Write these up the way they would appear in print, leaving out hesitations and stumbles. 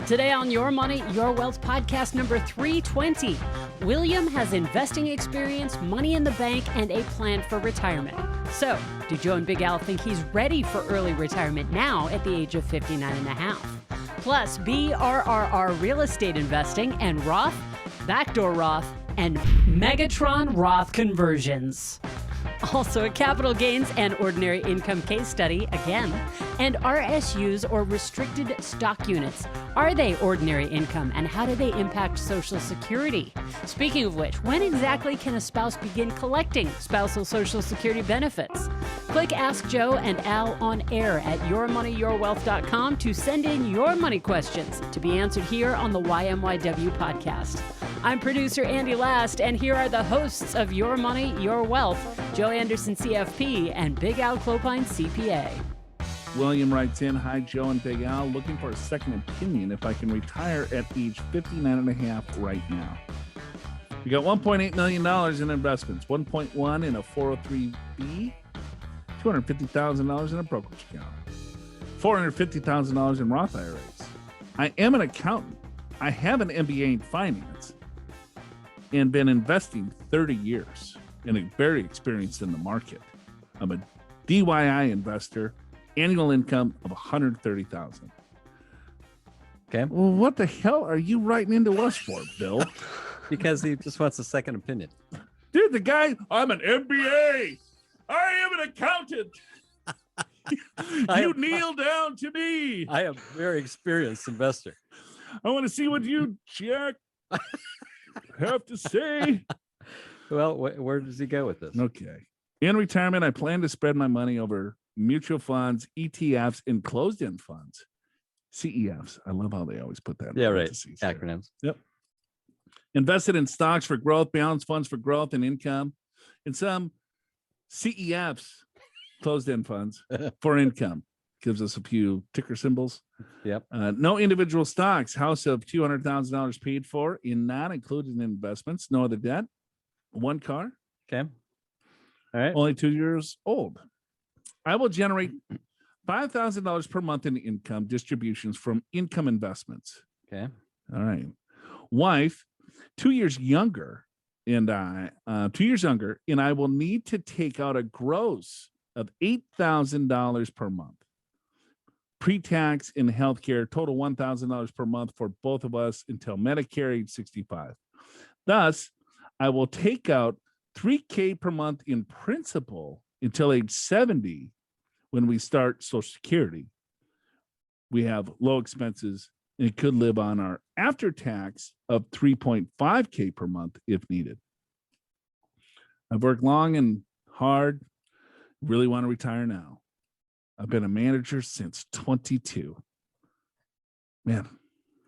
Today on Your Money, Your Wealth podcast number 320, William has investing experience, money in the bank, and a plan for retirement. So, do Joe and Big Al think he's ready for early retirement now at the age of 59 and a half? Plus, BRRR real estate investing and Roth, Backdoor Roth, and Megatron Roth conversions. Also, a capital gains and ordinary income case study again, and RSUs or restricted stock units. Are they ordinary income, and how do they impact Social Security? Speaking of which, when exactly can a spouse begin collecting spousal Social Security benefits? Click Ask Joe and Al on air at yourmoneyyourwealth.com to send in your money questions to be answered here on the YMYW podcast. I'm producer Andy Last, and here are the hosts of Your Money, Your Wealth, Joe Anderson, CFP, and Big Al Clopine, CPA. William writes in, hi, Joe and Big Al, looking for a second opinion if I can retire at age 59 and a half right now. We got $1.8 million in investments, 1.1 in a 403B, $250,000 in a brokerage account, $450,000 in Roth IRAs. I am an accountant. I have an MBA in finance and been investing 30 years and very experienced in the market. I'm a DIY investor, annual income of $130,000. Okay. Well, what the hell are you writing into us for, Bill? Because he just wants a second opinion. Dude, the guy, I'm an MBA. I am an accountant. You kneel down to me. I am a very experienced investor. I want to see what you, Jack, have to say. Well, where does he go with this? Okay. In retirement, I plan to spread my money over mutual funds, ETFs, and closed-end funds. CEFs. I love how they always put that. Yeah, right. Acronyms. Yep. Invested in stocks for growth, balanced funds for growth and income, and some CEFs, closed-end funds for income. Gives us a few ticker symbols. Yep. No individual stocks. House of $200,000 paid for in not included in investments. No other debt. One car. Okay. All right. Only 2 years old. I will generate $5,000 per month in income distributions from income investments. Okay. All right. Wife, 2 years younger, and I, 2 years younger, and I will need to take out a gross of $8,000 per month. Pre-tax in healthcare, total $1,000 per month for both of us until Medicare age 65. Thus, I will take out $3,000 per month in principal until age 70 when we start Social Security. We have low expenses and could live on our after tax of $3,500 per month if needed. I've worked long and hard, really want to retire now. I've been a manager since 22. Man,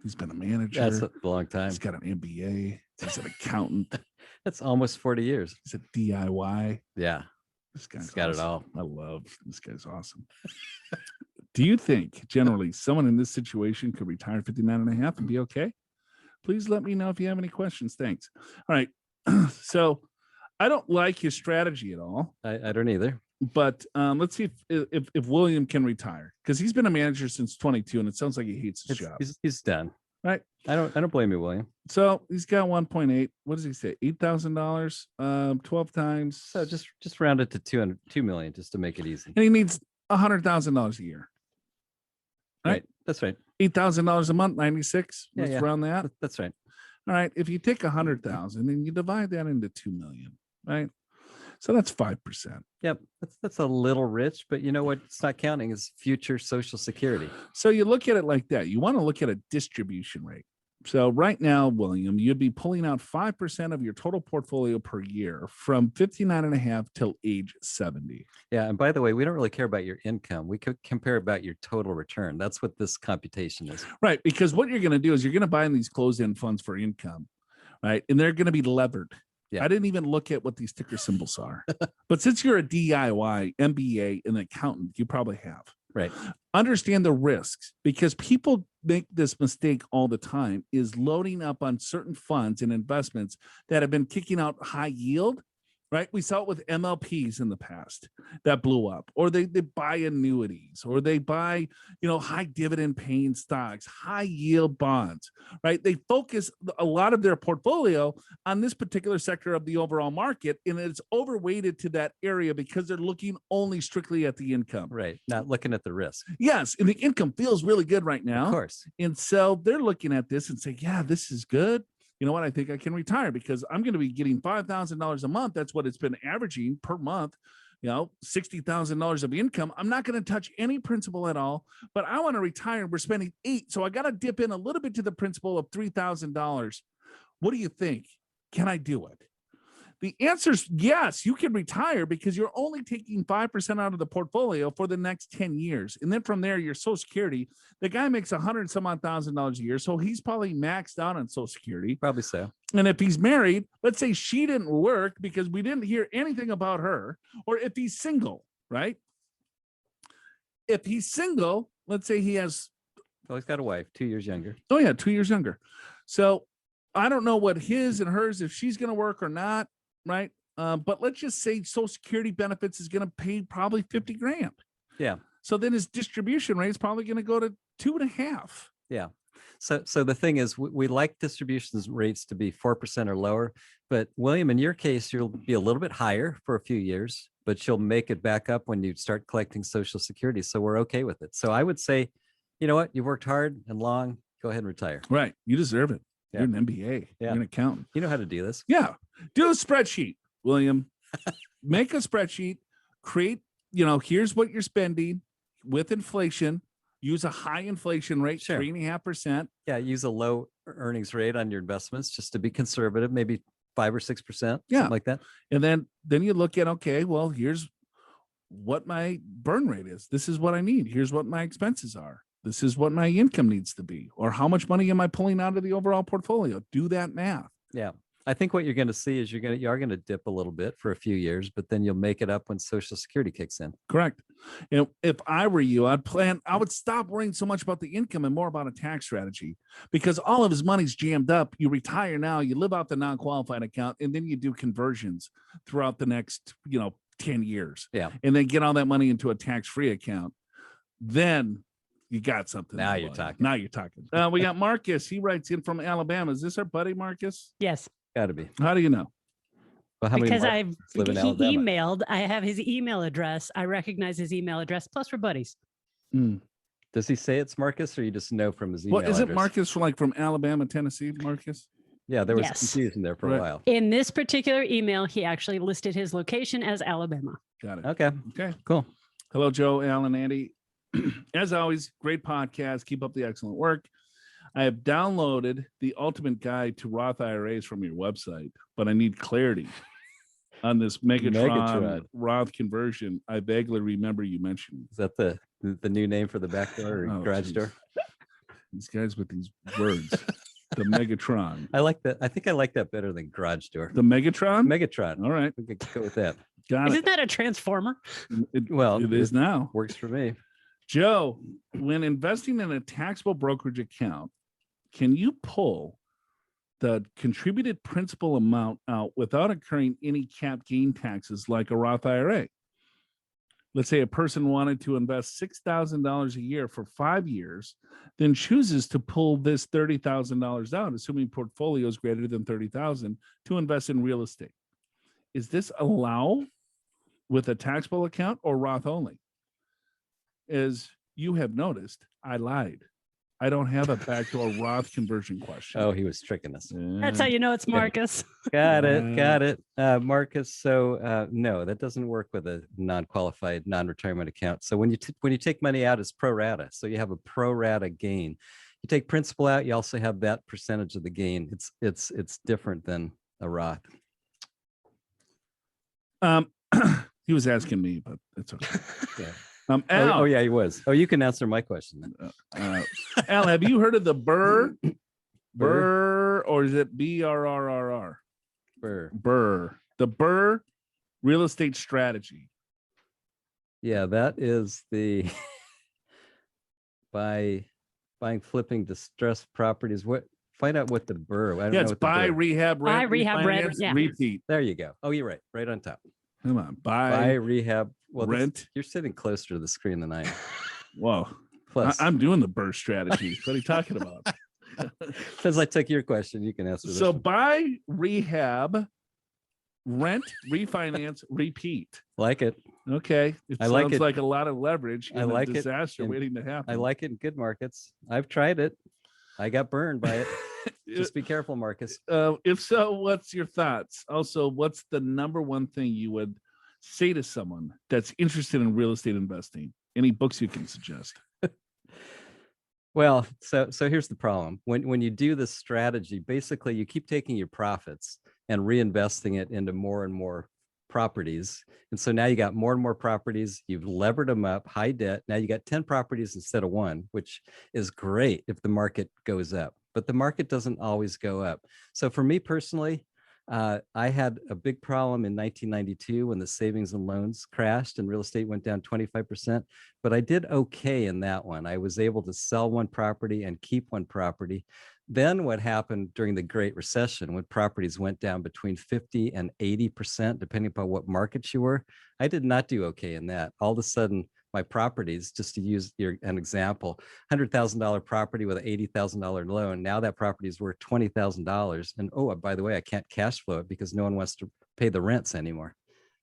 he's been a manager. That's a long time. He's got an MBA. He's an accountant. That's almost 40 years. He's a DIY. Yeah. This guy's got awesome. it all. I love this guy's awesome. Do you think generally someone in this situation could retire 59 and a half and be okay? Please let me know if you have any questions. Thanks. All right. So I don't like his strategy at all. I don't either. But let's see if William can retire, because he's been a manager since 22 and it sounds like he hates his job. He's done. Right. I don't blame you, William. So he's got 1.8. What does he say? $8,000, 12 times. So just round it to 2 million just to make it easy. And he needs $100,000 a year. Right. That's right. $8,000 a month, 96. Yeah, Let's round that. That's right. All right. If you take 100,000 and you divide that into 2 million, right? So that's 5%. Yep. That's a little rich, but you know what? It's not counting is future Social Security. So you look at it like that. You want to look at a distribution rate. So right now, William, you'd be pulling out 5% of your total portfolio per year from 59 and a half till age 70. Yeah. And by the way, we don't really care about your income. We could compare about your total return. That's what this computation is. Right. Because what you're going to do is you're going to buy in these closed-end funds for income, right? And they're going to be levered. Yeah. I didn't even look at what these ticker symbols are. But since you're a DIY, MBA, and accountant, you probably have. Right. Understand the risks, because people make this mistake all the time, is loading up on certain funds and investments that have been kicking out high yield, right? We saw it with MLPs in the past that blew up, or they buy annuities, or they buy, high dividend paying stocks, high yield bonds, right? They focus a lot of their portfolio on this particular sector of the overall market, and it's overweighted to that area because they're looking only strictly at the income. Right. Not looking at the risk. Yes. And the income feels really good right now. Of course. And so they're looking at this and say, yeah, this is good. You know what? I think I can retire because I'm going to be getting $5,000 a month. That's what it's been averaging per month, $60,000 of income. I'm not going to touch any principal at all, but I want to retire. We're spending $8,000. So I got to dip in a little bit to the principal of $3,000. What do you think? Can I do it? The answer is yes, you can retire because you're only taking 5% out of the portfolio for the next 10 years. And then from there, your Social Security, the guy makes $100,000 a year. So he's probably maxed out on Social Security. Probably so. And if he's married, let's say she didn't work because we didn't hear anything about her, or if he's single, right? If he's single, let's say he has. Well, he's got a wife, 2 years younger. Oh, yeah, 2 years younger. So I don't know what his and hers, if she's going to work or not. Right. But let's just say Social Security benefits is going to pay probably 50 grand. Yeah. So then his distribution rate is probably going to go to 2.5. Yeah. So the thing is, we like distributions rates to be 4% or lower. But William, in your case, you'll be a little bit higher for a few years, but you'll make it back up when you start collecting Social Security. So we're okay with it. So I would say, you know what? You've worked hard and long. Go ahead and retire. Right. You deserve it. Yeah. You're an MBA. Yeah. You're an accountant. You know how to do this. Yeah. Do a spreadsheet, William. Make a spreadsheet. Create, here's what you're spending with inflation. Use a high inflation rate, Sure. 3.5%. Yeah. Use a low earnings rate on your investments just to be conservative, maybe 5 or 6%, Yeah. something like that. And then you look at, okay, well, here's what my burn rate is. This is what I need. Here's what my expenses are. This is what my income needs to be, or how much money am I pulling out of the overall portfolio? Do that math. Yeah. I think what you're going to see is you are going to dip a little bit for a few years, but then you'll make it up when Social Security kicks in. Correct. And if I were you, I would stop worrying so much about the income and more about a tax strategy, because all of his money's jammed up. You retire now, you live out the non-qualified account, and then you do conversions throughout the next, 10 years. Yeah. And then get all that money into a tax-free account. Then you got something. Now you're talking. Now you're talking. We got Marcus. He writes in from Alabama. Is this our buddy Marcus? Yes. Got to be. How do you know? Well, how Because many live in Alabama? emailed. I have his email address. I recognize his email address. Plus, we're buddies. Does he say it's Marcus, or you just know from his email Well, is it address? Marcus from Alabama, Tennessee? Marcus? Yeah, there was Yes. confusion there for Right. a while. In this particular email, he actually listed his location as Alabama. Got it. Okay, Okay. cool. Hello, Joe, Alan, Andy. As always, great podcast. Keep up the excellent work. I have downloaded the ultimate guide to Roth IRAs from your website, but I need clarity on this Megatron Roth conversion. I vaguely remember you mentioning. Is that the new name for the back door or garage door? These guys with these words. The Megatron. I like that. I think I like that better than garage door. The Megatron? Megatron. All right. We could go with that. Got Isn't it. that a transformer? It is now. Works for me. Joe, when investing in a taxable brokerage account, can you pull the contributed principal amount out without incurring any cap gain taxes like a Roth IRA? Let's say a person wanted to invest $6,000 a year for 5 years, then chooses to pull this $30,000 out, assuming portfolio is greater than $30,000, to invest in real estate. Is this allow with a taxable account or Roth only? As you have noticed, I lied. I don't have a backdoor Roth conversion question. Oh, he was tricking us. That's how you know it's Marcus. Got it. Marcus. So no, that doesn't work with a non-qualified non-retirement account. So when you take money out, it's pro rata. So you have a pro rata gain. You take principal out, you also have that percentage of the gain. It's different than a Roth. He was asking me, but it's okay. Yeah. Al, Oh yeah, he was. Oh, you can answer my question then. Al, have you heard of the BRRR, or is it BRRR? BRRR. The BRRR real estate strategy. Yeah, that is the by buying, flipping distressed properties. What Find out what the BRRR. I don't Yeah, know it's what the buy, BRRR. rehab, Buy, rent, rehab, rent, refinance, yeah. repeat. There you go. Oh, you're right. Right on top. Come on, Buy, buy, rehab. Well, rent. you're sitting closer to the screen than I am. Whoa, Plus, I'm doing the BRRR strategy. What are you talking about? since I took your question, you can answer this So one. buy, rehab, rent, refinance, repeat. Like it. Okay, it I like sounds it. like a lot of leverage I and like a it disaster in- waiting to happen. I like it in good markets. I've tried it. I got burned by it. Just be careful, Marcus. If so, what's your thoughts? Also, what's the number one thing you would say to someone that's interested in real estate investing? Any books you can suggest? Well, so here's the problem. When you do this strategy, basically you keep taking your profits and reinvesting it into more and more properties. And so now you got more and more properties. You've levered them up, high debt. Now you got 10 properties instead of one, which is great if the market goes up, but the market doesn't always go up. So for me personally, I had a big problem in 1992 when the savings and loans crashed and real estate went down 25%, but I did okay in that one. I was able to sell one property and keep one property. Then what happened during the Great Recession when properties went down between 50 and 80%, depending upon what market you were, I did not do okay in that. All of a sudden, my properties, just to use an example, $100,000 property with an $80,000 loan. Now that property is worth $20,000. And oh, by the way, I can't cash flow it because no one wants to pay the rents anymore.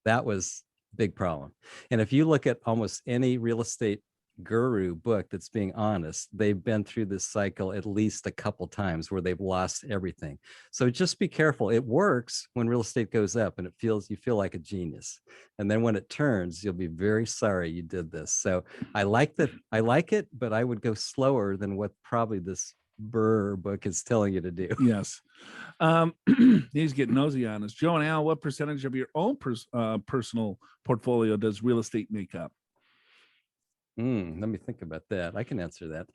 That was a big problem. And if you look at almost any real estate guru book that's being honest, they've been through this cycle at least a couple times where they've lost everything. So just be careful. It works when real estate goes up and you feel like a genius. And then when it turns, you'll be very sorry you did this. So I like it, but I would go slower than what probably this BRRR book is telling you to do. Yes. He's getting nosy on us. Joe and Al, what percentage of your own personal portfolio does real estate make up? Let me think about that. I can answer that.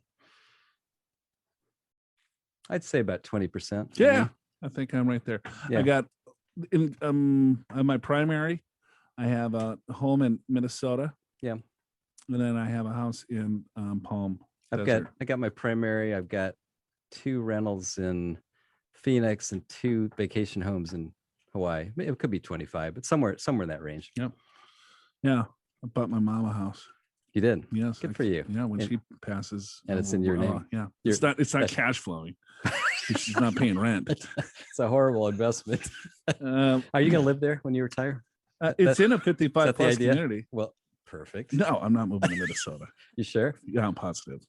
I'd say about 20%. Yeah, I think I'm right there. Yeah. I got in on my primary, I have a home in Minnesota. Yeah. And then I have a house in Palm I got my primary. I've got 2 rentals in Phoenix and 2 vacation homes in Hawaii. It could be 25, but somewhere in that range. Yep. Yeah. I bought my mom a house. You did? Yes. Good for you. Yeah, when she passes. And it's in your name. Yeah. It's not cash flowing. She's not paying rent. It's a horrible investment. Are you going to live there when you retire? It's in a 55 plus idea? community. Well, perfect. No, I'm not moving to Minnesota. You sure? Yeah, I'm positive.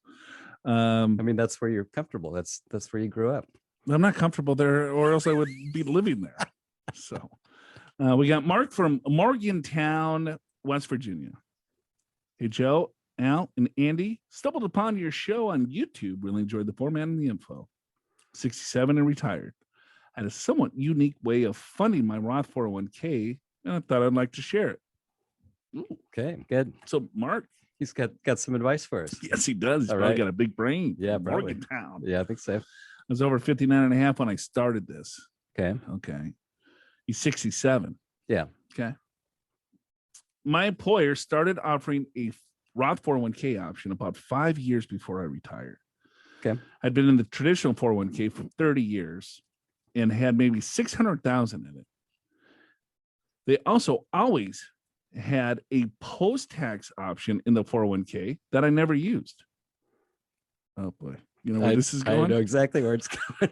I mean, that's where you're comfortable. That's where you grew up. I'm not comfortable there, or else I would be living there. So we got Mark from Morgantown, West Virginia. Hey, Joe, Al, and Andy, stumbled upon your show on YouTube. Really enjoyed the format and the info. 67 and retired. I had a somewhat unique way of funding my Roth 401k, and I thought I'd like to share it. Okay, good. So, Mark, He's got some advice for us. yes, he does. He's All probably right. got a big brain. Yeah, probably. Morgantown. Yeah, I think so. I was over 59 and a half when I started this. Okay. Okay. He's 67. Yeah. Okay. My employer started offering a Roth 401k option about 5 years before I retired. Okay. I'd been in the traditional 401k for 30 years and had maybe 600,000 in it. They also always had a post-tax option in the 401k that I never used. Oh boy. You know where this is going? I know exactly where it's going.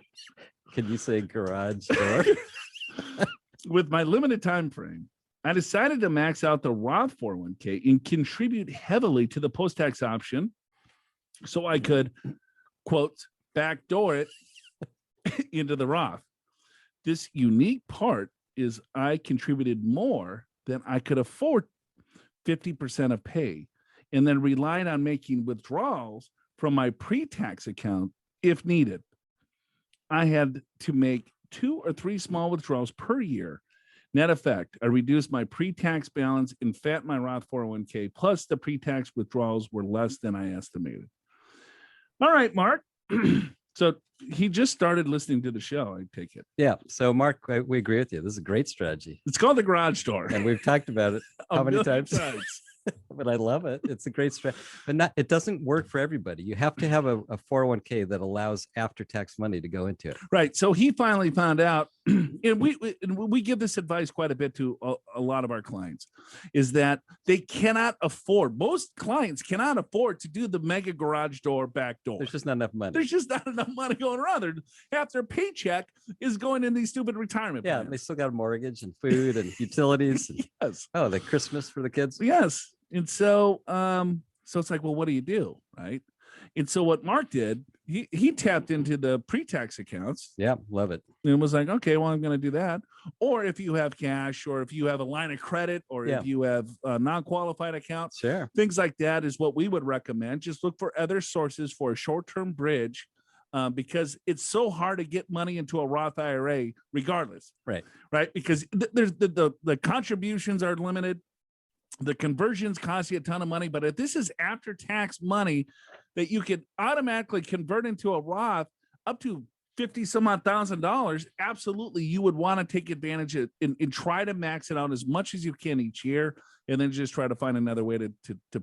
Can you say garage door? With my limited time frame, I decided to max out the Roth 401k and contribute heavily to the post-tax option so I could, quote, backdoor it into the Roth. This unique part is I contributed more than I could afford 50% of pay, and then relied on making withdrawals from my pre-tax account if needed. I had to make 2 or 3 small withdrawals per year. Net effect, I reduced my pre-tax balance and fat my Roth 401k, plus the pre-tax withdrawals were less than I estimated. All right, Mark. So he just started listening to the show, I take it. Yeah. So Mark, we agree with you. This is a great strategy. It's called the garage door. And we've talked about it how many times? But I love it. It's a great strategy, but it doesn't work for everybody. You have to have a 401k that allows after-tax money to go into it. Right. So he finally found out, and we give this advice quite a bit to a lot of our clients, is that they cannot afford, most clients cannot afford to do the mega garage door back door. There's just not enough money. There's just not enough money going around. Half their paycheck is going in these stupid retirement plans. They still got a mortgage and food and utilities. And, yes. Oh, the Christmas for the kids. Yes. And so, so it's like, well, what do you do? Right. And so what Mark did, he tapped into the pre-tax accounts. Yeah. Love it. And was like, okay, well, I'm going to do that. Or if you have cash, or if you have a line of credit, or if you have non-qualified accounts, sure, things like that is what we would recommend. Just look for other sources for a short-term bridge, because it's so hard to get money into a Roth IRA regardless. Right. Right. Because there's the contributions are limited. The conversions cost you a ton of money, but if this is after tax money that you could automatically convert into a Roth up to $50 some odd $1,000, absolutely, you would want to take advantage of it and try to max it out as much as you can each year, and then just try to find another way to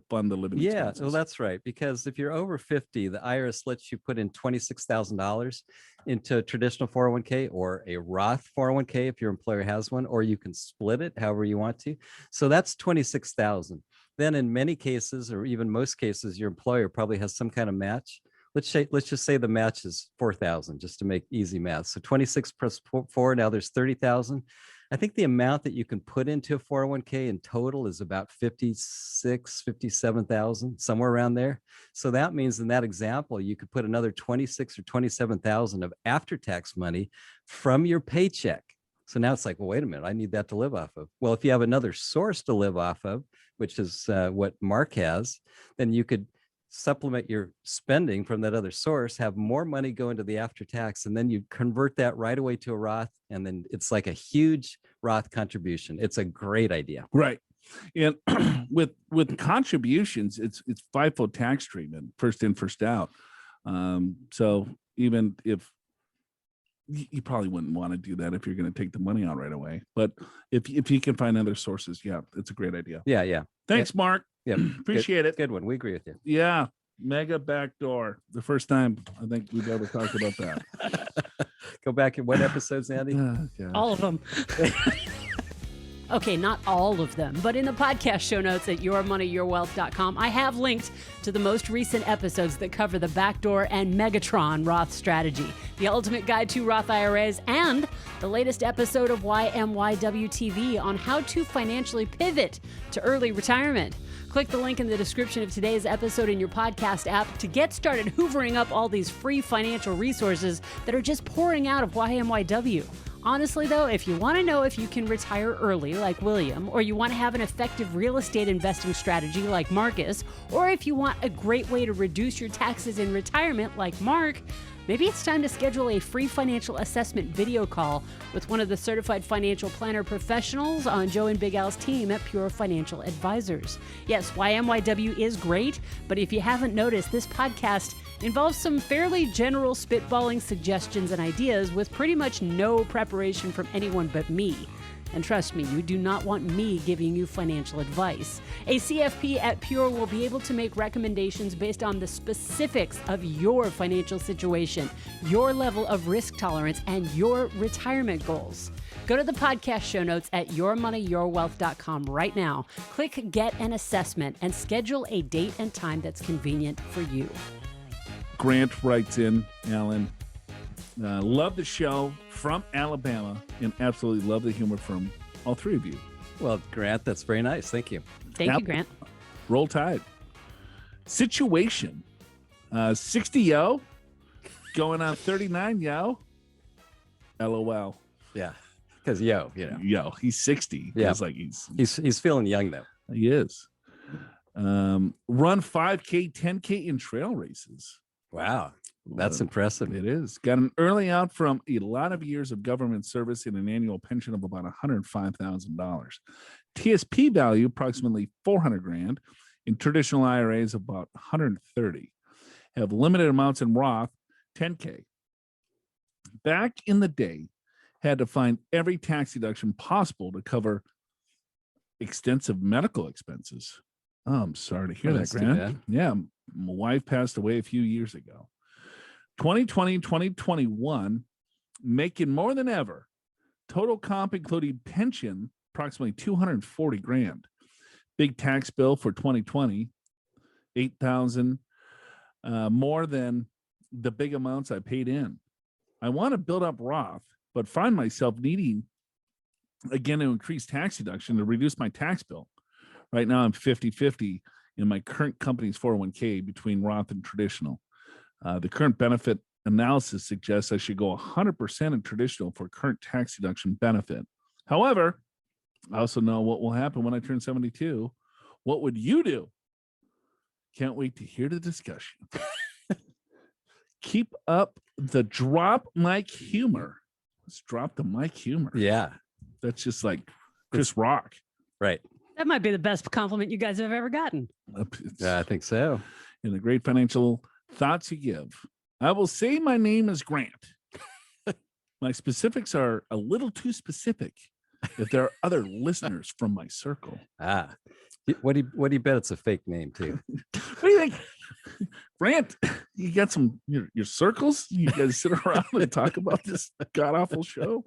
fund the living expenses. Well, that's right. Because if you're over 50, the IRS lets you put in $26,000 into a traditional 401k or a Roth 401k if your employer has one, or you can split it however you want to. So that's $26,000. Then in many cases, or even most cases, your employer probably has some kind of match. Let's just say the match is 4,000, just to make easy math. So 26 plus 4, now there's 30,000. I think the amount that you can put into a 401k in total is about 57,000, somewhere around there. So that means in that example, you could put another 26 or 27,000 of after-tax money from your paycheck. So now it's like, well, wait a minute, I need that to live off of. Well, if you have another source to live off of, which is what Mark has, then you could supplement your spending from that other source, have more money go into the after tax, and then you convert that right away to a Roth, and then it's like a huge Roth contribution. It's a great idea. Right. And with contributions, it's FIFO tax treatment, first in, first out. So even if you probably wouldn't want to do that if you're going to take the money out right away, but if you can find other sources, it's a great idea. Yeah. Thanks, Mark. Yeah, Appreciate it. Good one. We agree with you. Yeah. Mega backdoor. The first time I think we've ever talked about that. Go back in what episodes, Andy? All of them. Okay, not all of them, but in the podcast show notes at yourmoneyyourwealth.com, I have linked to the most recent episodes that cover the Backdoor and Megatron Roth strategy, the ultimate guide to Roth IRAs, and the latest episode of YMYW TV on how to financially pivot to early retirement. Click the link in the description of today's episode in your podcast app to get started hoovering up all these free financial resources that are just pouring out of YMYW. Honestly, though, if you want to know if you can retire early like William, or you want to have an effective real estate investing strategy like Marcus, or if you want a great way to reduce your taxes in retirement like Mark, maybe it's time to schedule a free financial assessment video call with one of the certified financial planner professionals on Joe and Big Al's team at Pure Financial Advisors. Yes, YMYW is great, but if you haven't noticed, this podcast involves some fairly general spitballing suggestions and ideas with pretty much no preparation from anyone but me. And trust me, you do not want me giving you financial advice. A CFP at Pure will be able to make recommendations based on the specifics of your financial situation, your level of risk tolerance, and your retirement goals. Go to the podcast show notes at yourmoneyyourwealth.com right now. Click Get an Assessment and schedule a date and time that's convenient for you. Grant writes in, Alan, love the show from Alabama and absolutely love the humor from all three of you. Well, Grant, that's very nice. Thank you. Thank you, Grant. Roll Tide. Situation. 60 yo. Going on 39 yo. LOL. Yeah. Because yo, he's 60. Yeah. It's like he's feeling young though. He is. Run 5K, 10K in trail races. Wow. That's impressive. It is. Got an early out from a lot of years of government service and an annual pension of about $105,000. TSP value approximately $400,000. In traditional IRAs about $130,000. Have limited amounts in Roth, $10K. Back in the day, had to find every tax deduction possible to cover extensive medical expenses. Oh, I'm sorry to hear Oh, that, that's too Grant. bad. Yeah, my wife passed away a few years ago. 2020, 2021, making more than ever. Total comp, including pension, approximately 240 grand. Big tax bill for 2020, 8,000, more than the big amounts I paid in. I want to build up Roth, but find myself needing again to increase tax deduction to reduce my tax bill. Right now, I'm 50-50 in my current company's 401k between Roth and traditional. The current benefit analysis suggests I should go 100% in traditional for current tax deduction benefit. However, I also know what will happen when I turn 72. What would you do? Can't wait to hear the discussion. Keep up the drop mic humor. Let's drop the mic humor. Yeah. That's just like Chris Rock. Right. That might be the best compliment you guys have ever gotten. Yeah, I think so. In the great financial thoughts you give. I will say my name is Grant. My specifics are a little too specific if there are other listeners from my circle. Ah, what do you bet it's a fake name too? What do you think? Grant, you got some your circles? You guys sit around and talk about this god-awful show?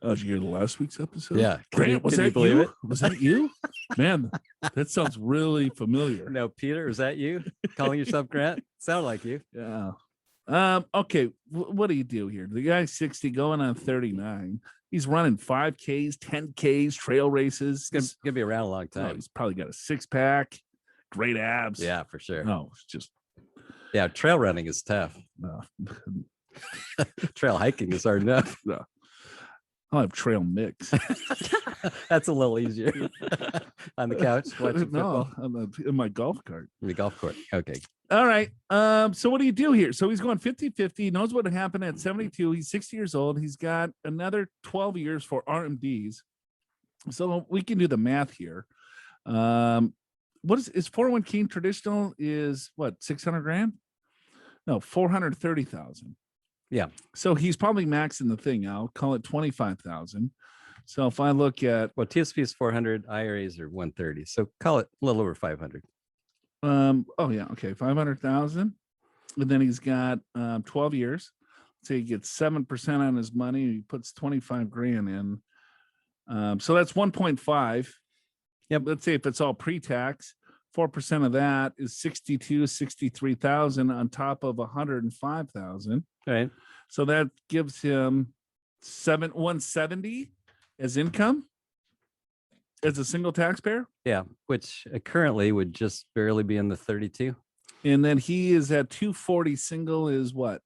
Did you hear the last week's episode? Yeah. Grant, was Can you that believe you? it? Was that you? Man, that sounds really familiar. No, Peter, is that you calling yourself Grant? Sound like you. Yeah. Okay. What do you do here? The guy's 60 going on 39. He's running 5Ks, 10Ks, trail races. It's gonna be around a long Oh, time. he's probably got a six-pack, great abs. Yeah, for sure. No, it's just Yeah, trail running is tough. Trail hiking is hard enough. I'll have trail mix. That's a little easier. On the couch watching No, football. in my golf cart. In the golf court. Okay. All right. So what do you do here? So he's going 50-50. He knows what happened at 72. He's 60 years old. He's got another 12 years for RMDs. So we can do the math here. What is 401k traditional is what, 600 grand? No, 430,000. Yeah. So he's probably maxing the thing out. Call it 25,000. So if I look at Well, TSP is 400, IRAs are 130. So call it a little over 500. oh yeah, okay, 500,000. And then he's got 12 years. Say he gets 7% on his money. He puts 25 grand in. So that's 1.5. Yep. Let's say if it's all pre-tax, 4% of that is 63,000 on top of 105,000. All right. So that gives him 170 as income as a single taxpayer. Yeah. Which currently would just barely be in the 32. And then he is at 240. Single is what?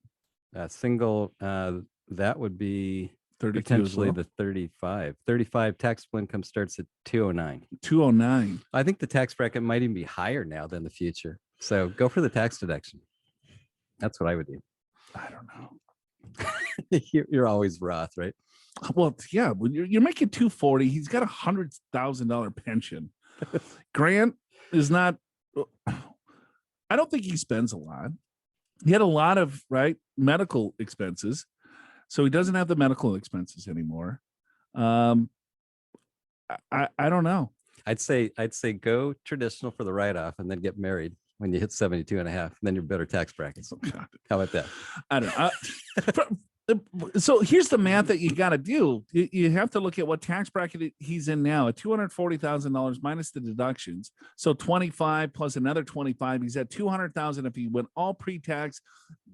Single, that would be 32 potentially as well. the 35. 35 taxable income starts at 209. 209. I think the tax bracket might even be higher now than the future. So go for the tax deduction. That's what I would do. I don't know. You're always Roth, right? Well, yeah, when you're making 240, he's got $100,000 pension. Grant is not, I don't think he spends a lot. He had a lot of medical expenses. So he doesn't have the medical expenses anymore. I don't know. I'd say go traditional for the write-off and then get married when you hit 72 and a half. And then you're better tax brackets. Oh, God. How about that? I don't know. So here's the math that you got to do. You have to look at what tax bracket he's in now at $240,000 minus the deductions. So 25 plus another 25. He's at 200,000. If he went all pre-tax,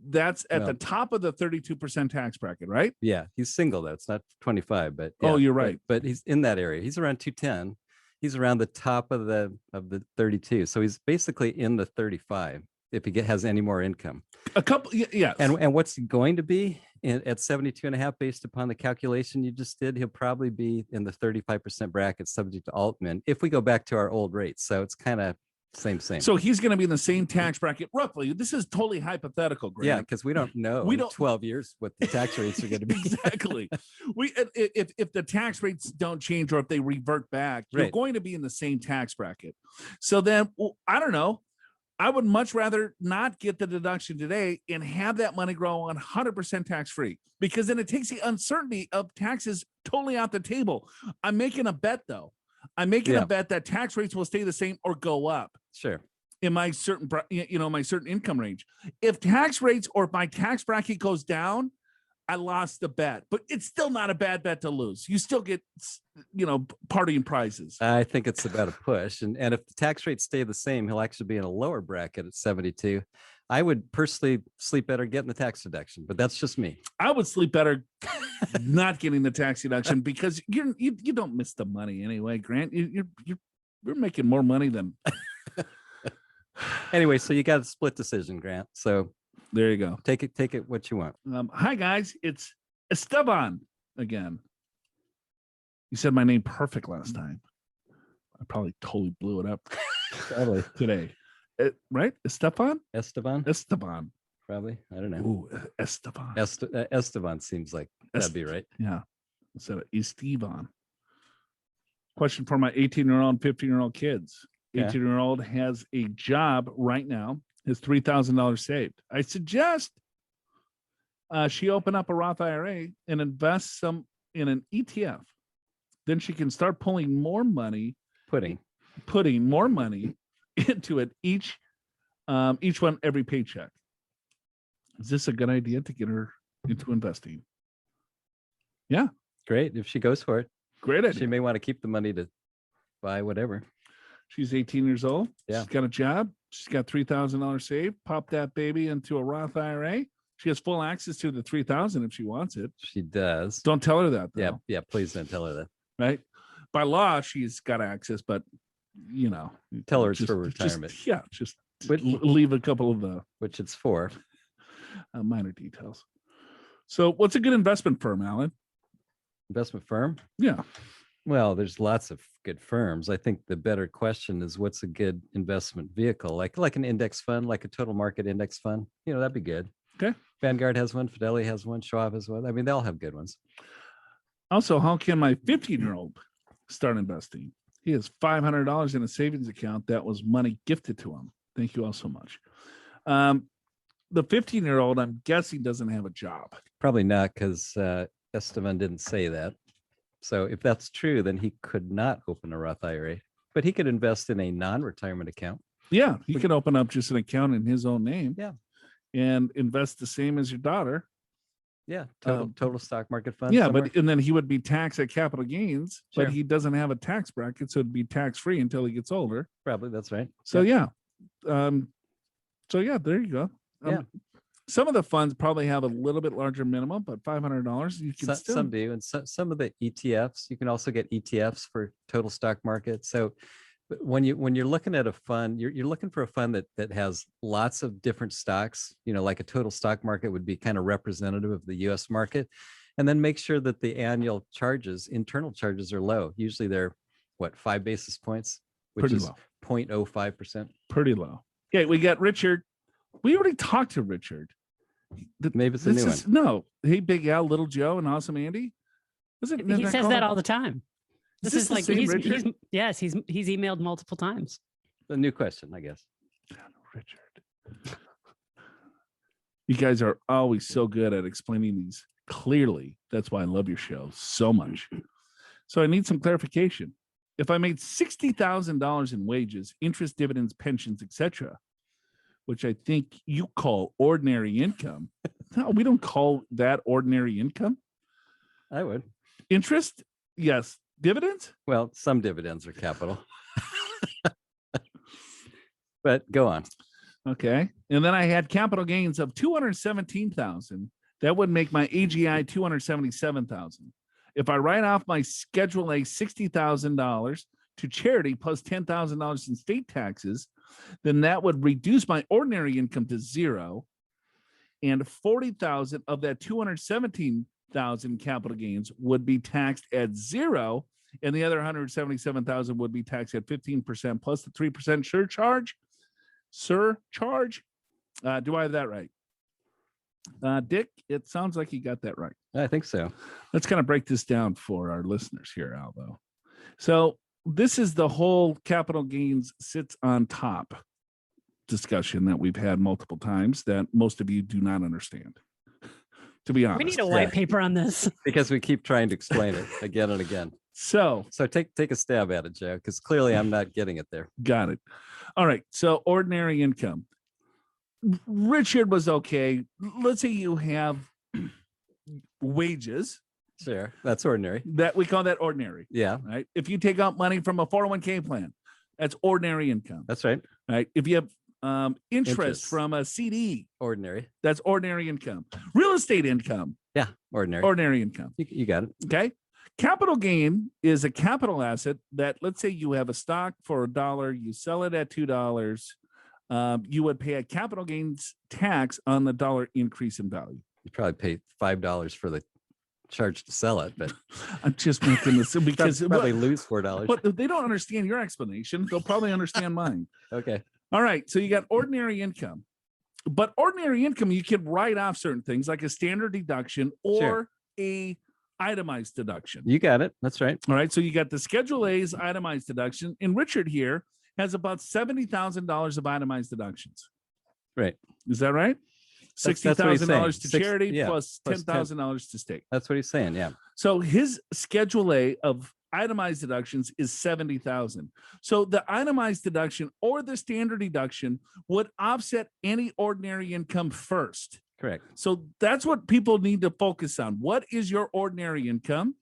that's at the top of the 32% tax bracket, right? Yeah, he's single though. It's not 25, but yeah, oh, you're right. But he's in that area. He's around 210. He's around the top of the 32. So he's basically in the 35 if he has any more income. A couple, yeah. And what's he going to be at 72 and a half based upon the calculation you just did? He'll probably be in the 35% bracket subject to Altman if we go back to our old rates. So it's kind of same. So he's going to be in the same tax bracket roughly. This is totally hypothetical, Grant. Yeah, because we don't know. We in don't 12 years what the tax rates are going to be. Exactly. If the tax rates don't change or if they revert back, you're going to be in the same tax bracket. So then I don't know. I would much rather not get the deduction today and have that money grow 100% tax free, because then it takes the uncertainty of taxes totally out the table. I'm making a bet though. I'm making a bet that tax rates will stay the same or go up. Sure. In my certain, my certain income range. If tax rates or my tax bracket goes down, I lost the bet, but it's still not a bad bet to lose. You still get, partying prizes. I think it's about a push. And if the tax rates stay the same, he'll actually be in a lower bracket at 72. I would personally sleep better getting the tax deduction, but that's just me. I would sleep better not getting the tax deduction because you don't miss the money anyway, Grant. You're making more money than. Anyway, so you got a split decision, Grant. So there you go. Take it what you want. Hi guys, it's Esteban again. You said my name perfect last time. I probably totally blew it up. Probably today. Right? Esteban? Esteban? Esteban. Probably. I don't know. Ooh, Esteban. Esteban seems like that'd be right. Yeah. Instead of Esteban. Question for my 18-year-old and 15-year-old kids. 18-year-old has a job right now, has $3,000 saved. I suggest she open up a Roth IRA and invest some in an ETF. Then she can start pulling more money, putting more money into it each one every paycheck. Is this a good idea to get her into investing? Yeah. Great. If she goes for it. Great idea. She may want to keep the money to buy whatever. She's 18 years old. Yeah. She's got a job. She's got $3,000 saved. Pop that baby into a Roth IRA. She has full access to the $3,000 if she wants it. She does. Don't tell her that, though. Yeah. Please don't tell her that. Right? By law, she's got access, but tell her it's for retirement. Just leave a couple of the which it's for minor details. So, what's a good investment firm, Alan? Investment firm? Yeah. Well, there's lots of good firms. I think the better question is what's a good investment vehicle, like an index fund, like a total market index fund. That'd be good. Okay. Vanguard has one. Fidelity has one. Schwab has one. I mean, they all have good ones. Also, how can my 15-year-old start investing? He has $500 in a savings account that was money gifted to him. Thank you all so much. The 15-year-old, I'm guessing, doesn't have a job. Probably not, because Esteban didn't say that. So if that's true, then he could not open a Roth IRA, but he could invest in a non-retirement account. Yeah, he could open up just an account in his own name. Yeah. And invest the same as your daughter. Yeah, total stock market fund. Yeah, somewhere. and then he would be taxed at capital gains, Sure. but he doesn't have a tax bracket, so it'd be tax-free until he gets older. Probably, that's right. So yeah. There you go. Some of the funds probably have a little bit larger minimum, but $500 you can still. Some do, and some of the ETFs, you can also get ETFs for total stock market. So when you're looking at a fund, you're looking for a fund that has lots of different stocks, like a total stock market would be kind of representative of the US market. And then make sure that the annual internal charges are low. Usually they're 5 basis points, which Pretty is low. 0.05%. Pretty low. Okay, we got Richard. We already talked to Richard. Maybe it's a new one. No. Hey, Big Al, Little Joe, and Awesome Andy. He says that all the time. This is like he's emailed multiple times. A new question, I guess. Richard. You guys are always so good at explaining these clearly. That's why I love your show so much. So I need some clarification. If I made $60,000 in wages, interest, dividends, pensions, etc., which I think you call ordinary income. No, we don't call that ordinary income. I would. Interest? Yes. Dividends? Well, some dividends are capital. But go on. Okay. And then I had capital gains of $217,000. That would make my AGI $277,000. If I write off my Schedule A $60,000 to charity plus $10,000 in state taxes, then that would reduce my ordinary income to zero, and 40,000 of that 217,000 capital gains would be taxed at zero, and the other 177,000 would be taxed at 15% plus the 3% surcharge. Do I have that right? Dick, it sounds like you got that right. I think so. Let's kind of break this down for our listeners here, Alvo. So this is the whole capital gains sits on top discussion that we've had multiple times that most of you do not understand, to be honest. We need a white paper on this. Because we keep trying to explain it again and again. So take a stab at it, Joe, because clearly I'm not getting it there. got it. All right. So ordinary income. Richard was okay. Let's say you have wages. Sure. That's ordinary. That we call that ordinary. Yeah. Right. If you take out money from a 401k plan, that's ordinary income. That's right. Right. If you have interest from a CD, ordinary. That's ordinary income. Real estate income. Yeah. Ordinary. Ordinary income. You got it. Okay. Capital gain is a capital asset that, let's say you have a stock for $1, you sell it at $2. You would pay a capital gains tax on the dollar increase in value. You probably pay $5 for the charge to sell it, but I'm just making this because probably lose $4. But they don't understand your explanation. They'll probably understand mine. Okay. All right. So you got ordinary income, but ordinary income, you can write off certain things like a standard deduction or a itemized deduction. You got it. That's right. All right. So you got the Schedule A's itemized deduction, and Richard here has about $70,000 of itemized deductions. Right. Is that right? $60,000 to charity plus $10,000 to state. That's what he's saying. Yeah. So his Schedule A of itemized deductions is $70,000. So the itemized deduction or the standard deduction would offset any ordinary income first. Correct. So that's what people need to focus on. What is your ordinary income?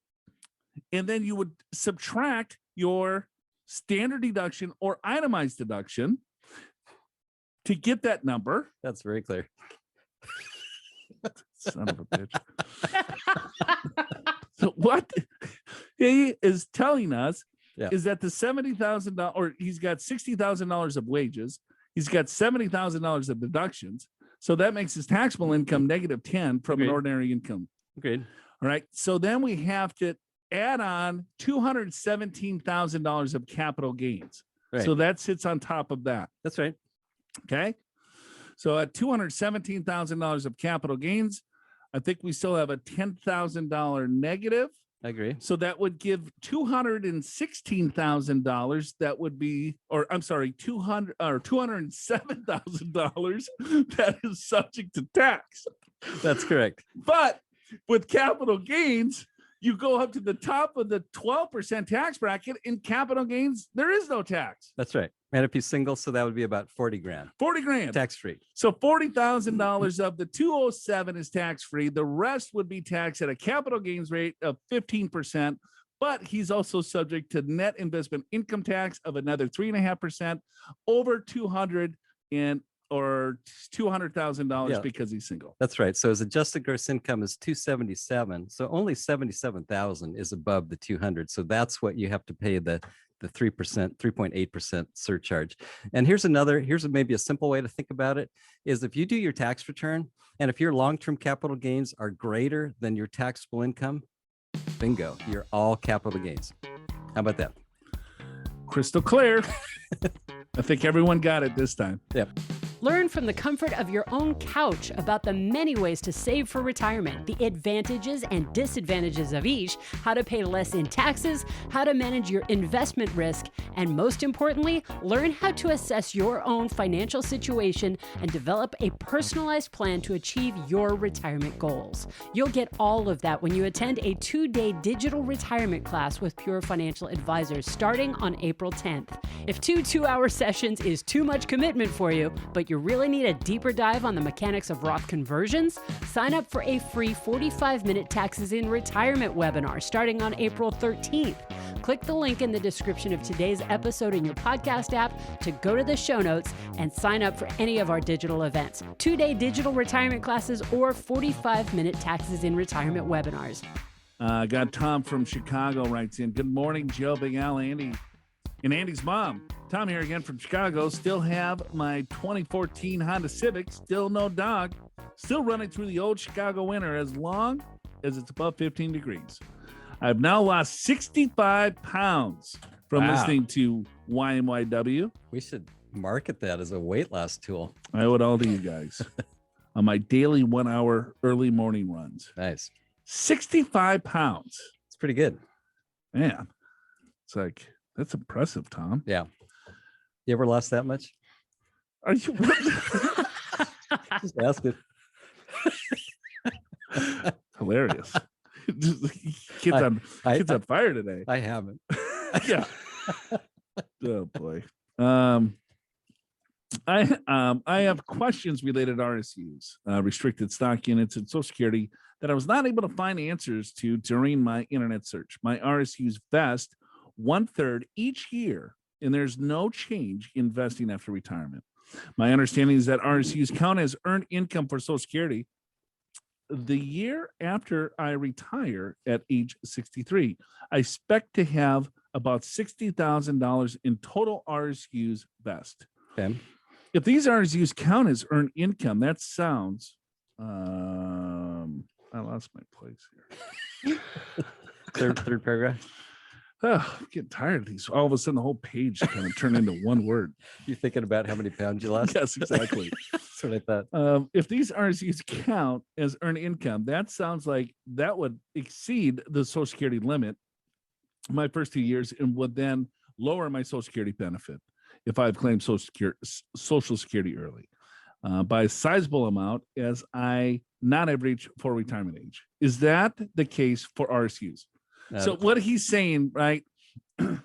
And then you would subtract your standard deduction or itemized deduction to get that number. That's very clear. Son of a bitch. So what he is telling us is that the $70,000, or he's got $60,000 of wages, he's got $70,000 of deductions. So that makes his taxable income -10 from an ordinary income. Agreed. All right. So then we have to add on $217,000 of capital gains. Right. So that sits on top of that. That's right. Okay. So at $217,000 of capital gains, I think we still have a $10,000 negative. I agree. So that would give $216,000. That would be, or I'm sorry, $207,000 that is subject to tax. That's correct. But with capital gains, you go up to the top of the 12% tax bracket. In capital gains, there is no tax. That's right. And if he's single, so that would be about 40 grand. 40 grand. Tax free. So $40,000 of the 207 is tax free. The rest would be taxed at a capital gains rate of 15%. But he's also subject to net investment income tax of another 3.5% over $200,000 because he's single. That's right. So his adjusted gross income is 277. So only 77,000 is above the 200. So that's what you have to pay the 3%, 3.8% surcharge. And here's maybe a simple way to think about it is if you do your tax return and if your long-term capital gains are greater than your taxable income, bingo, you're all capital gains. How about that? Crystal clear. I think everyone got it this time. Yep. Learn from the comfort of your own couch about the many ways to save for retirement, the advantages and disadvantages of each, how to pay less in taxes, how to manage your investment risk, and most importantly, learn how to assess your own financial situation and develop a personalized plan to achieve your retirement goals. You'll get all of that when you attend a 2-day digital retirement class with Pure Financial Advisors starting on April 10th. If 2 2-hour sessions is too much commitment for you, but you really need a deeper dive on the mechanics of Roth conversions, sign up for a free 45-minute taxes in retirement webinar starting on April 13th. Click the link in the description of today's episode in your podcast app to go to the show notes and sign up for any of our digital events, 2-day digital retirement classes, or 45-minute taxes in retirement webinars. Got Tom from Chicago writes in, good morning, Joe, Big Al, Andy, and Andy's mom. Tom here again from Chicago. Still have my 2014 Honda Civic. Still no dog. Still running through the old Chicago winter as long as it's above 15 degrees. I've now lost 65 pounds from listening to YMYW. We should market that as a weight loss tool. I owe it all to you guys on my daily 1-hour early morning runs. Nice. 65 pounds. It's pretty good. Man, it's like, that's impressive, Tom. Yeah. You ever lost that much? Are you Just ask it. hilarious? Kids on fire today. I haven't. Yeah. Oh boy. I have questions related to RSUs, restricted stock units, and Social Security that I was not able to find answers to during my internet search. My RSUs vest 1/3 each year, and there's no change in vesting after retirement. My understanding is that RSUs count as earned income for Social Security the year after I retire at age 63. I expect to have about $60,000 in total RSUs vest. Okay. If these RSUs count as earned income, that sounds, I lost my place here. Third paragraph. Oh, I'm getting tired of these. All of a sudden, the whole page kind of turned into one word. You thinking about how many pounds you lost? Yes, exactly. That's what I thought. If these RSUs count as earned income, that sounds like that would exceed the Social Security limit my first 2 years and would then lower my Social Security benefit if I've claimed Social Security early by a sizable amount as I not have reached for retirement age. Is that the case for RSUs? So what he's saying, right?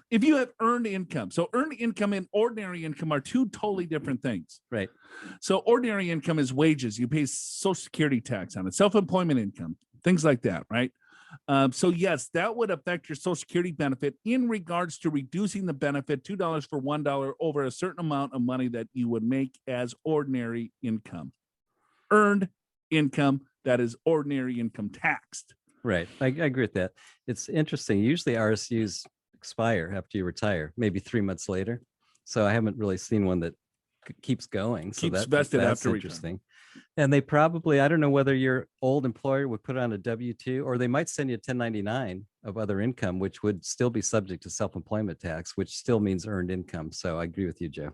If you have earned income, so earned income and ordinary income are two totally different things. Right. So ordinary income is wages. You pay Social Security tax on it, self-employment income, things like that, right? So yes, that would affect your Social Security benefit in regards to reducing the benefit $2 for $1 over a certain amount of money that you would make as ordinary income. Earned income, that is ordinary income taxed. Right. I agree with that. It's interesting. Usually RSUs expire after you retire, maybe 3 months later. So I haven't really seen one that keeps going. So Keeps vested that's after interesting. And they probably, I don't know whether your old employer would put on a W-2, or they might send you a 1099 of other income, which would still be subject to self-employment tax, which still means earned income. So I agree with you, Joe.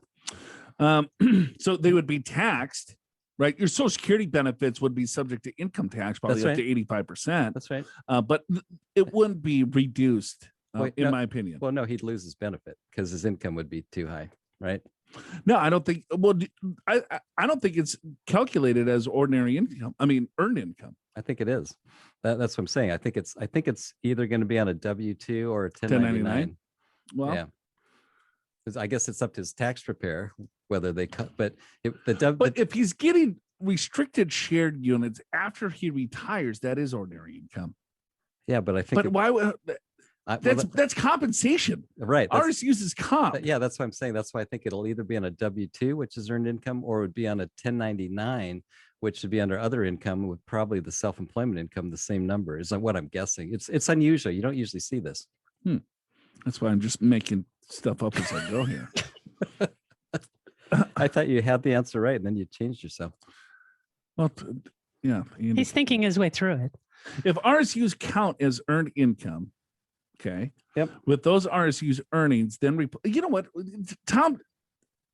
So they would be taxed, right? Your Social Security benefits would be subject to income tax, probably That's up to 85%. That's right. But it wouldn't be reduced, in my opinion. Well, no, he'd lose his benefit because his income would be too high, right? No, I don't think. Well, I don't think it's calculated as ordinary income. I mean, earned income. I think it is. That's what I'm saying. I think it's either going to be on a W-2 or a 1099. Well, yeah. Because I guess it's up to his tax preparer whether they cut. But if he's getting restricted shared units after he retires, that is ordinary income. Yeah, but I think. But why would that's compensation, right? RSUs is comp. Yeah, that's what I'm saying. That's why I think it'll either be on a W-2, which is earned income, or it would be on a 1099, which would be under other income with probably the self-employment income, the same number is what I'm guessing. It's unusual. You don't usually see this. That's why I'm just making stuff up as I go here. I thought you had the answer right, and then you changed yourself. Well, yeah. He's thinking his way through it. If RSUs count as earned income, okay. Yep. With those RSUs earnings, then you know what, Tom,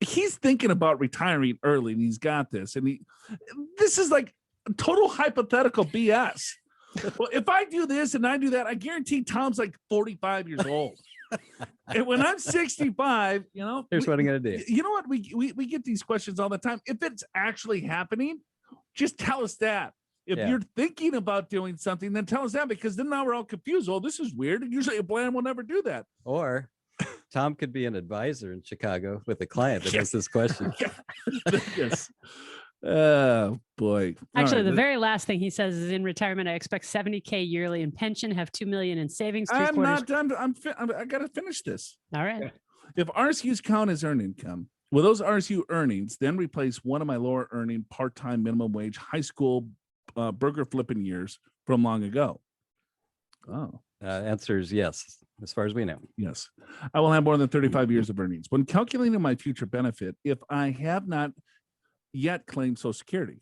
he's thinking about retiring early, and he's got this, and this is like total hypothetical BS. Well, if I do this and I do that, I guarantee Tom's like 45 years old. And when I'm 65, here's what I'm going to do. You know what? We get these questions all the time. If it's actually happening, just tell us that. If you're thinking about doing something, then tell us that, because then now we're all confused. Oh, this is weird. And usually a plan will never do that. Or Tom could be an advisor in Chicago with a client that has this question. Yes. Oh boy. Actually, the very last thing he says is, in retirement, I expect $70K yearly in pension, have $2 million in savings. I'm not done. I got to finish this. All right. If RSUs count as earned income, will those RSU earnings then replace one of my lower earning part-time minimum wage high school burger flipping years from long ago? Oh. Answer is yes, as far as we know. Yes. I will have more than 35 years of earnings. When calculating my future benefit, if I have not yet claimed Social Security,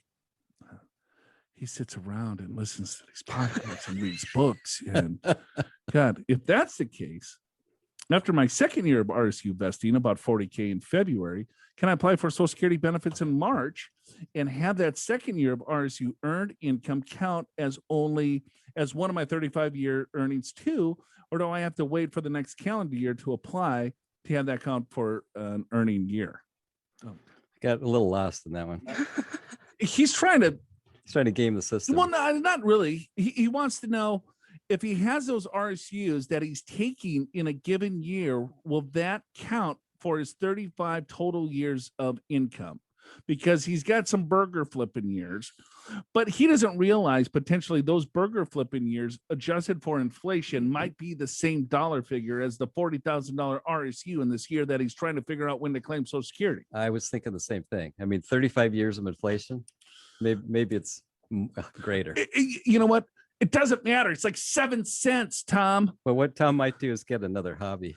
he sits around and listens to these podcasts and reads books. And God, if that's the case, after my second year of RSU vesting, about $40K in February, can I apply for Social Security benefits in March and have that second year of RSU earned income count as one of my 35-year earnings too? Or do I have to wait for the next calendar year to apply to have that count for an earning year? Oh. Got a little lost in that one. He's trying to game the system. Well, no, not really. He wants to know if he has those RSUs that he's taking in a given year, will that count for his 35 total years of income? Because he's got some burger flipping years, but he doesn't realize potentially those burger flipping years adjusted for inflation might be the same dollar figure as the $40,000 RSU in this year that he's trying to figure out when to claim Social Security. I was thinking the same thing. I mean, 35 years of inflation, maybe it's greater. You know what? It doesn't matter. It's like 7 cents, Tom. But what Tom might do is get another hobby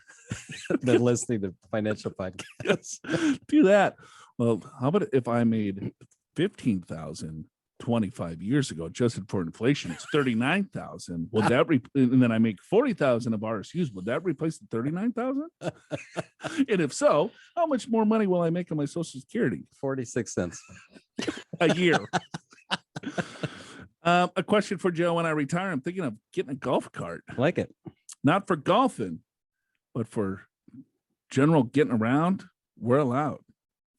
than listening to financial podcasts. Yes, do that. Well, how about if I made 15,000 25 years ago, adjusted for inflation, it's 39,000. Would that and then I make 40,000 of RSUs? Would that replace the 39,000? And if so, how much more money will I make on my Social Security? 46 cents a year. A question for Joe: when I retire, I'm thinking of getting a golf cart. Like it. Not for golfing, but for general getting around. We're allowed.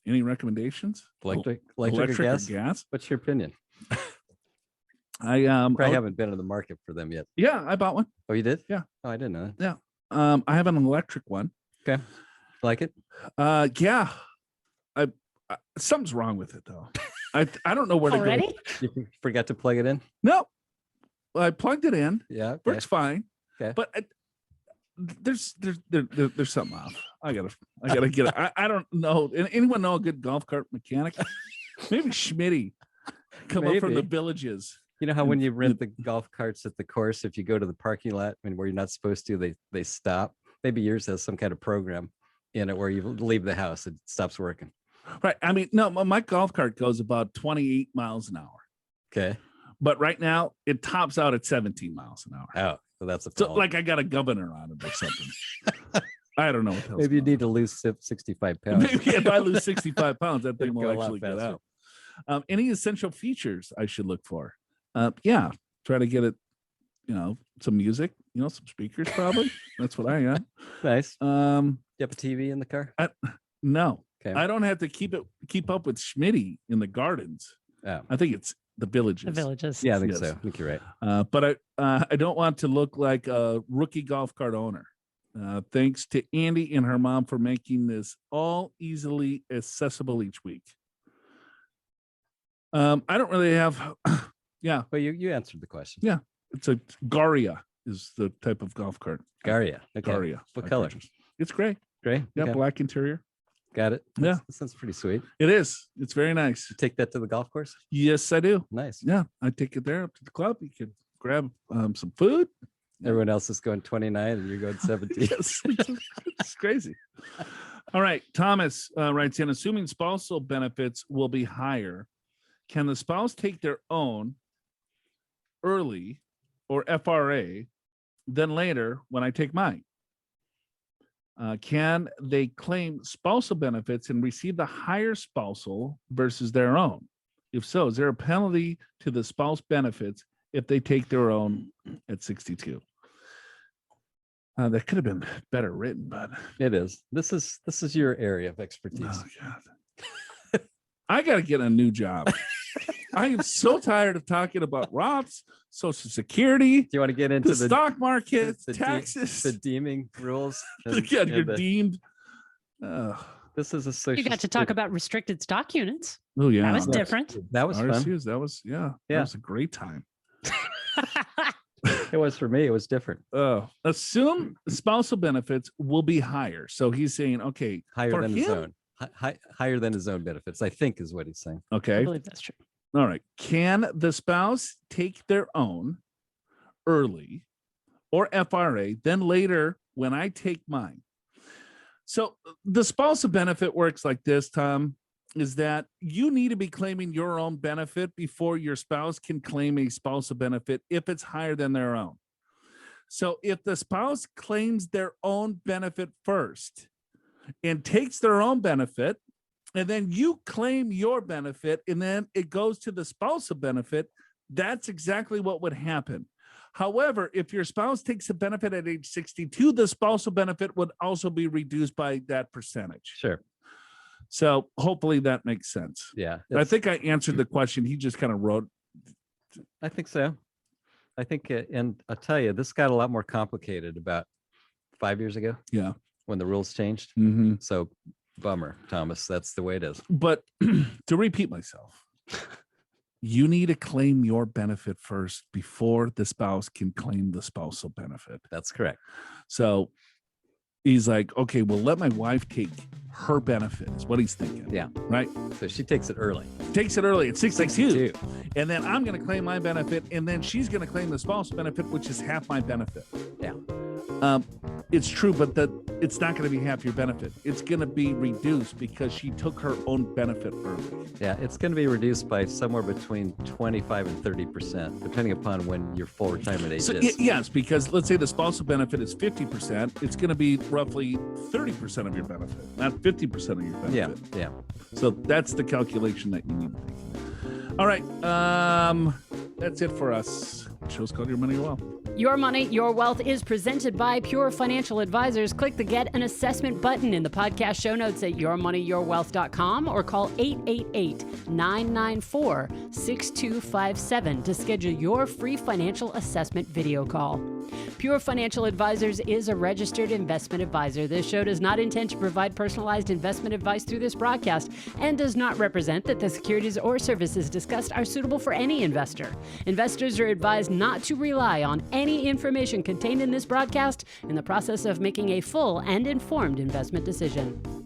Any recommendations? Electric or gas? What's your opinion? I probably haven't been in the market for them yet. Yeah, I bought one. Oh, you did? Yeah. Oh, I didn't know that. Yeah. I have an electric one. Okay. Like it? Yeah. I something's wrong with it though. I don't know where to go. You forgot to plug it in? No. I plugged it in. Yeah. Okay. Works fine. Okay. But there's something off. I gotta get it. I don't know. Anyone know a good golf cart mechanic? Maybe Schmitty come up from the villages. You know how when you rent the golf carts at the course, if you go to the parking lot and where you're not supposed to, they stop. Maybe yours has some kind of program in it where you leave the house, it stops working. Right. I mean, no, my golf cart goes about 28 miles an hour. Okay. But right now it tops out at 17 miles an hour. Oh, so that's a problem. So like I got a governor on it or something. I don't know what maybe you need to lose 65 pounds. Maybe if I lose 65 pounds, that thing will actually get out. Any essential features I should look for? Yeah, try to get it, some music, some speakers probably. That's what I got. Nice. Do you have a TV in the car? No. Okay. I don't have to keep up with Schmitty in the gardens. Oh. I think it's the villages. The villages. Yeah, I think so. I think you're right. But I don't want to look like a rookie golf cart owner. Thanks to Andy and her mom for making this all easily accessible each week. I don't really have. Yeah. Well, you answered the question. Yeah. It's a Garia is the type of golf cart. Garia. Okay. Garia. What color? It's gray. Gray. Yeah. Okay. Black interior. Got it. Yeah. That sounds pretty sweet. It is. It's very nice. You take that to the golf course? Yes, I do. Nice. Yeah. I take it there up to the club. You can grab some food. Everyone else is going 29 and you're going 17. Yes, it's crazy. All right. Thomas writes in, assuming spousal benefits will be higher, can the spouse take their own early or FRA, then later when I take mine? Can they claim spousal benefits and receive the higher spousal versus their own? If so, is there a penalty to the spouse benefits if they take their own at 62? That could have been better written, but it is. This is your area of expertise. Oh, God. I got to get a new job. I am so tired of talking about Roths, Social Security. Do you want to get into the stock market, taxes, the deeming rules? You're deemed. This is a social. You got to talk about restricted stock units. Oh yeah, that was different. That was RSUs, fun. That was That was a great time. It was for me. It was different. Assume spousal benefits will be higher. So he's saying, okay, higher than his own. Higher than his own benefits, I think, is what he's saying. Okay, I believe that's true. All right. Can the spouse take their own early or FRA, then later when I take mine? So the spousal benefit works like this, Tom, is that you need to be claiming your own benefit before your spouse can claim a spousal benefit if it's higher than their own. So if the spouse claims their own benefit first and takes their own benefit, and then you claim your benefit, and then it goes to the spousal benefit, that's exactly what would happen. However, if your spouse takes a benefit at age 62, the spousal benefit would also be reduced by that percentage. Sure. So hopefully that makes sense. Yeah. I think I answered the question. He just kind of wrote. I think so. I think, and I'll tell you, this got a lot more complicated about 5 years ago. Yeah. When the rules changed. Mm-hmm. So bummer, Thomas. That's the way it is. But to repeat myself, you need to claim your benefit first before the spouse can claim the spousal benefit. That's correct. So he's like, okay, well, let my wife take her benefit is what he's thinking. Yeah. Right. So she takes it early. Takes it early at 62. And then I'm going to claim my benefit. And then she's going to claim the spousal benefit, which is half my benefit. Yeah. It's true, but it's not going to be half your benefit. It's going to be reduced because she took her own benefit early. Yeah, it's going to be reduced by somewhere between 25 and 30%, depending upon when your full retirement age is. Yes, because let's say the spousal benefit is 50%, it's going to be roughly 30% of your benefit, not 50% of your benefit. Yeah. So that's the calculation that you need to make. All right, that's it for us. The show's called Your Money, Your Wealth. Your Money, Your Wealth is presented by Pure Financial Advisors. Click the Get an Assessment button in the podcast show notes at yourmoneyyourwealth.com or call 888-994-6257 to schedule your free financial assessment video call. Pure Financial Advisors is a registered investment advisor. This show does not intend to provide personalized investment advice through this broadcast and does not represent that the securities or services discussed are suitable for any investor. Investors are advised not to rely on any information contained in this broadcast in the process of making a full and informed investment decision.